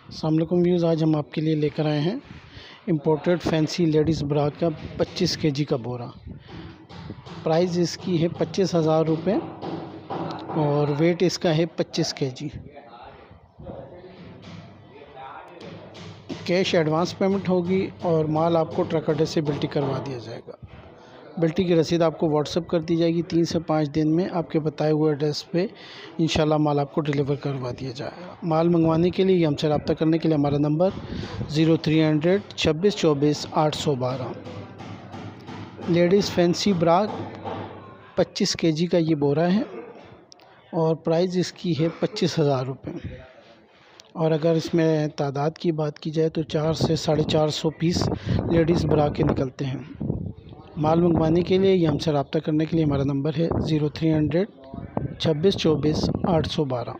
अस्सलाम वालेकुम व्यूज़, आज हम आपके लिए लेकर आए हैं इम्पोर्टेड फैंसी लेडीज़ ब्रा का 25 केजी का बोरा। प्राइस इसकी है 25,000 रुपये और वेट इसका है 25 केजी। कैश एडवांस पेमेंट होगी और माल आपको ट्रक अड्डे से बिल्टी करवा दिया जाएगा। बिल्टी की रसीद आपको व्हाट्सएप कर दी जाएगी। 3 से 5 दिन में आपके बताए हुए एड्रेस पे इंशाल्लाह माल आपको डिलीवर करवा दिया जाएगा। माल मंगवाने के लिए हमसे रब्ता करने के लिए हमारा नंबर 0300 26 24 812। लेडीज़ फैंसी ब्रा 25 केजी का ये बोरा है और प्राइस इसकी है 25,000 रुपये। और अगर इसमें तादाद की बात की जाए तो 4 से 450 पीस लेडीज़ ब्रा के निकलते हैं। माल मंगवाने के लिए या हमसे रब्ता करने के लिए हमारा नंबर है 0300 26 24 812।